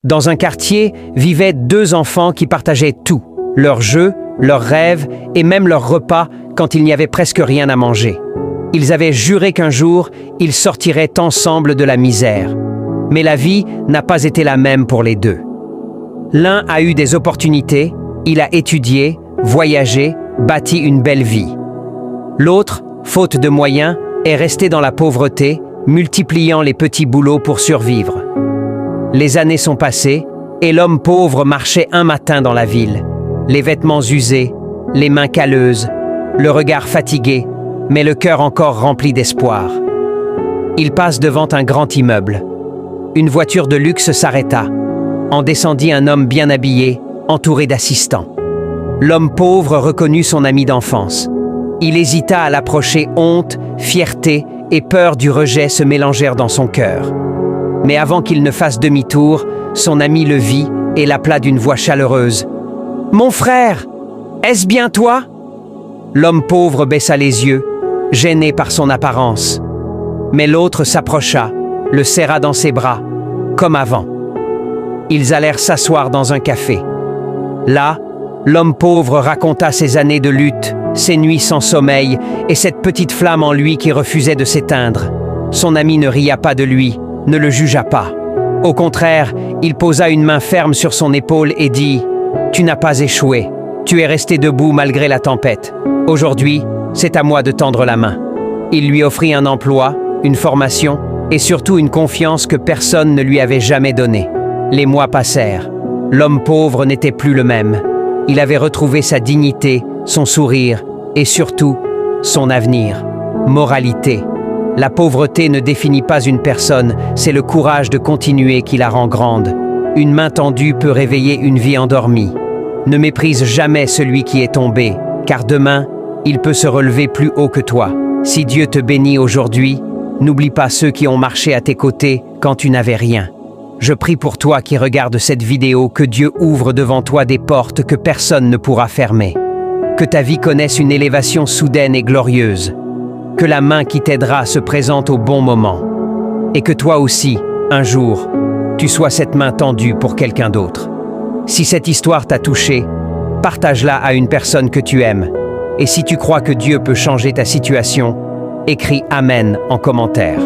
Dans un quartier vivaient deux enfants qui partageaient tout, leurs jeux, leurs rêves et même leurs repas quand il n'y avait presque rien à manger. Ils avaient juré qu'un jour, ils sortiraient ensemble de la misère. Mais la vie n'a pas été la même pour les deux. L'un a eu des opportunités, il a étudié, voyagé, bâti une belle vie. L'autre, faute de moyens, est resté dans la pauvreté, multipliant les petits boulots pour survivre. Les années sont passées et l'homme pauvre marchait un matin dans la ville, les vêtements usés, les mains calleuses, le regard fatigué, mais le cœur encore rempli d'espoir. Il passe devant un grand immeuble. Une voiture de luxe s'arrêta. En descendit un homme bien habillé, entouré d'assistants. L'homme pauvre reconnut son ami d'enfance. Il hésita à l'approcher, honte, fierté et peur du rejet se mélangèrent dans son cœur. Mais avant qu'il ne fasse demi-tour, son ami le vit et l'appela d'une voix chaleureuse. « Mon frère, est-ce bien toi ?» L'homme pauvre baissa les yeux, gêné par son apparence. Mais l'autre s'approcha, le serra dans ses bras, comme avant. Ils allèrent s'asseoir dans un café. Là, l'homme pauvre raconta ses années de lutte, ses nuits sans sommeil et cette petite flamme en lui qui refusait de s'éteindre. Son ami ne ria pas de lui, ne le jugea pas. Au contraire, il posa une main ferme sur son épaule et dit « Tu n'as pas échoué, tu es resté debout malgré la tempête. Aujourd'hui, c'est à moi de tendre la main. » Il lui offrit un emploi, une formation et surtout une confiance que personne ne lui avait jamais donnée. Les mois passèrent. L'homme pauvre n'était plus le même. Il avait retrouvé sa dignité, son sourire et surtout, son avenir. Moralité. La pauvreté ne définit pas une personne, c'est le courage de continuer qui la rend grande. Une main tendue peut réveiller une vie endormie. Ne méprise jamais celui qui est tombé, car demain, il peut se relever plus haut que toi. Si Dieu te bénit aujourd'hui, n'oublie pas ceux qui ont marché à tes côtés quand tu n'avais rien. Je prie pour toi qui regardes cette vidéo que Dieu ouvre devant toi des portes que personne ne pourra fermer. Que ta vie connaisse une élévation soudaine et glorieuse. Que la main qui t'aidera se présente au bon moment. Et que toi aussi, un jour, tu sois cette main tendue pour quelqu'un d'autre. Si cette histoire t'a touché, partage-la à une personne que tu aimes. Et si tu crois que Dieu peut changer ta situation, écris Amen en commentaire.